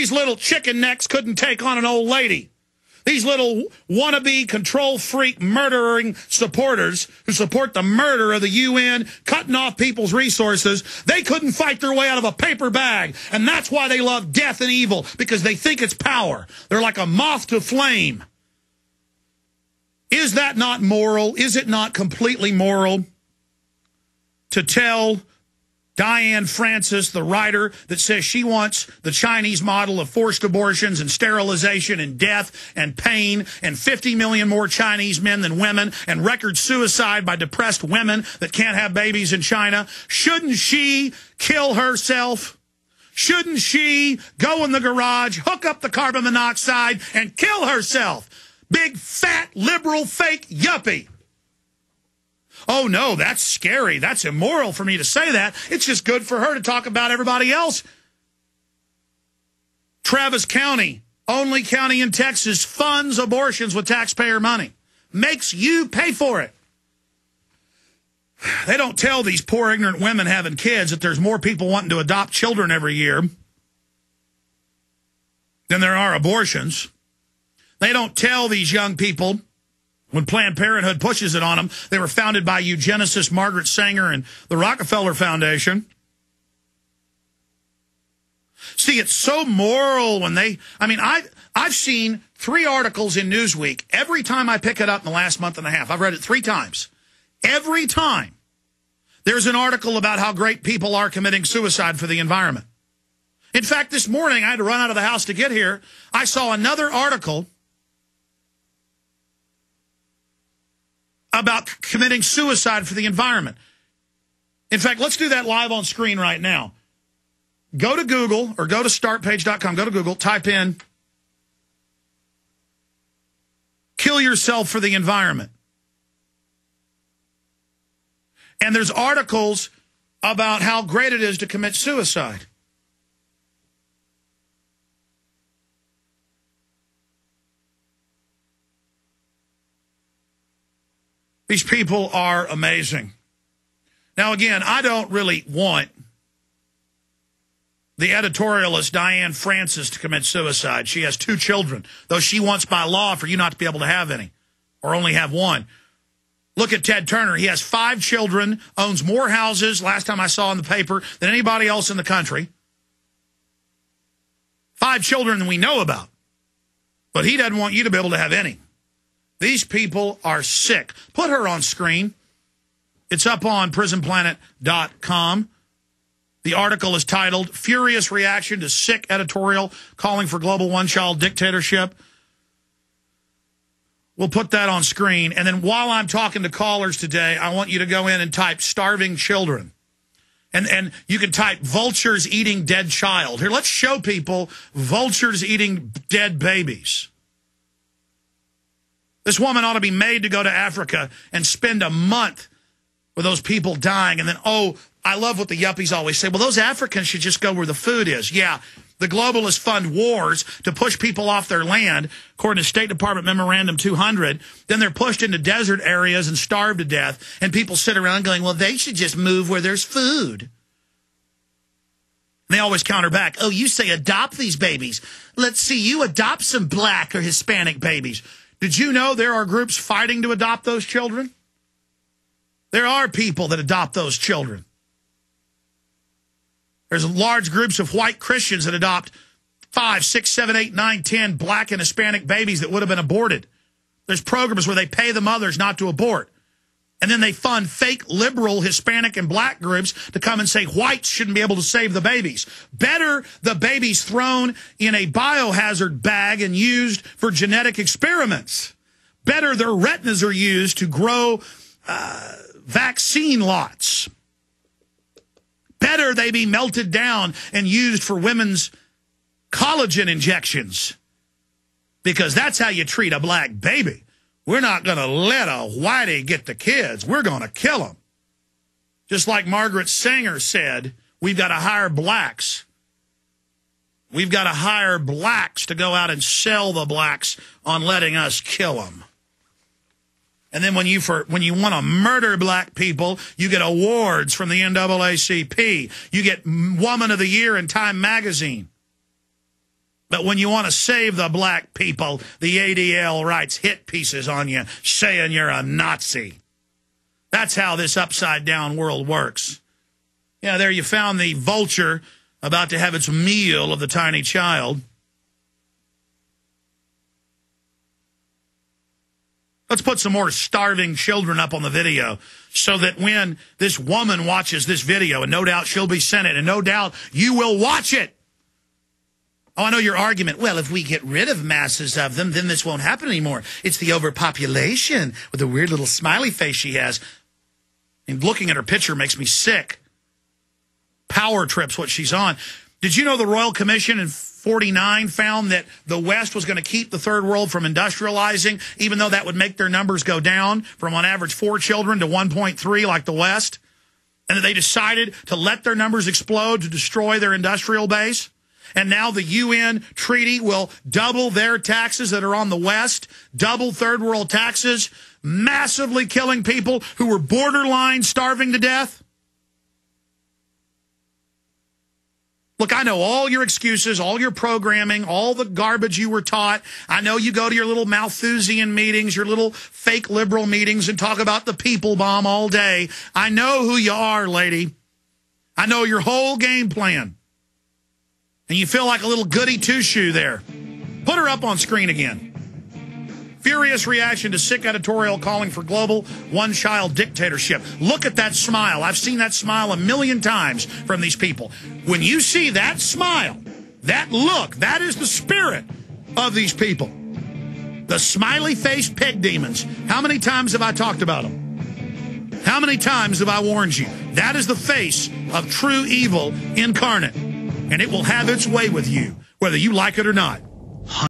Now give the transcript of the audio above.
These little chicken necks couldn't take on an old lady. These little wannabe control freak murdering supporters who support the murder of the UN, cutting off people's resources, they couldn't fight their way out of a paper bag. And that's why they love death and evil, because they think it's power. They're like a moth to flame. Is that not moral? Is it not completely moral to tell Diane Francis, the writer that says she wants the Chinese model of forced abortions and sterilization and death and pain and 50 million more Chinese men than women and record suicide by depressed women that can't have babies in China? Shouldn't she kill herself? Shouldn't she go in the garage, hook up the carbon monoxide, and kill herself? Big, fat, liberal, fake yuppie. Oh, no, that's scary. That's immoral for me to say that. It's just good for her to talk about everybody else. Travis County, only county in Texas, funds abortions with taxpayer money. Makes you pay for it. They don't tell these poor, ignorant women having kids that there's more people wanting to adopt children every year than there are abortions. They don't tell these young people, when Planned Parenthood pushes it on them, they were founded by eugenicist Margaret Sanger and the Rockefeller Foundation. See, it's so moral when they, I've seen 3 articles in Newsweek every time I pick it up in the last month and a half. I've read it 3 times. Every time there's an article about how great people are committing suicide for the environment. In fact, this morning I had to run out of the house to get here. I saw another article about committing suicide for the environment. In fact, let's do that live on screen right now. Go to Google or go to startpage.com. Go to Google, type in kill yourself for the environment. And there's articles about how great it is to commit suicide. These people are amazing. Now, again, I don't really want the editorialist Diane Francis to commit suicide. She has 2 children, though she wants by law for you not to be able to have any or only have 1. Look at Ted Turner. He has 5 children, owns more houses, last time I saw in the paper, than anybody else in the country. 5 children that we know about. But he doesn't want you to be able to have any. These people are sick. Put her on screen. It's up on prisonplanet.com. The article is titled, Furious Reaction to Sick Editorial Calling for Global One-Child Dictatorship. We'll put that on screen. And then while I'm talking to callers today, I want you to go in and type starving children. And you can type vultures eating dead child. Here, let's show people vultures eating dead babies. This woman ought to be made to go to Africa and spend a month with those people dying. And then, oh, I love what the yuppies always say. Well, those Africans should just go where the food is. Yeah, the globalists fund wars to push people off their land, according to State Department Memorandum 200. Then they're pushed into desert areas and starved to death. And people sit around going, well, they should just move where there's food. And they always counter back, oh, you say adopt these babies. Let's see you adopt some black or Hispanic babies. Did you know there are groups fighting to adopt those children? There are people that adopt those children. There's large groups of white Christians that adopt 5, 6, 7, 8, 9, 10 black and Hispanic babies that would have been aborted. There's programs where they pay the mothers not to abort. And then they fund fake liberal Hispanic and black groups to come and say whites shouldn't be able to save the babies. Better the babies thrown in a biohazard bag and used for genetic experiments. Better their retinas are used to grow vaccine lots. Better they be melted down and used for women's collagen injections. Because that's how you treat a black baby. We're not going to let a whitey get the kids. We're going to kill them. Just like Margaret Sanger said, we've got to hire blacks. We've got to hire blacks to go out and sell the blacks on letting us kill them. And then when you want to murder black people, you get awards from the NAACP. You get Woman of the Year in Time magazine. But when you want to save the black people, the ADL writes hit pieces on you saying you're a Nazi. That's how this upside-down world works. Yeah, there you found the vulture about to have its meal of the tiny child. Let's put some more starving children up on the video so that when this woman watches this video, and no doubt she'll be sent it, and no doubt you will watch it. Oh, I know your argument. Well, if we get rid of masses of them, then this won't happen anymore. It's the overpopulation with the weird little smiley face she has. And looking at her picture makes me sick. Power trip's what she's on. Did you know the Royal Commission in 49 found that the West was going to keep the third world from industrializing, even though that would make their numbers go down from on average 4 children to 1.3 like the West? And that they decided to let their numbers explode to destroy their industrial base? And now the UN treaty will double their taxes that are on the West, double third world taxes, massively killing people who were borderline starving to death? Look, I know all your excuses, all your programming, all the garbage you were taught. I know you go to your little Malthusian meetings, your little fake liberal meetings, and talk about the people bomb all day. I know who you are, lady. I know your whole game plan. And you feel like a little goody two-shoe there. Put her up on screen again. Furious reaction to sick editorial calling for global one-child dictatorship. Look at that smile. I've seen that smile a million times from these people. When you see that smile, that look, that is the spirit of these people. The smiley-faced pig demons. How many times have I talked about them? How many times have I warned you? That is the face of true evil incarnate. And it will have its way with you, whether you like it or not.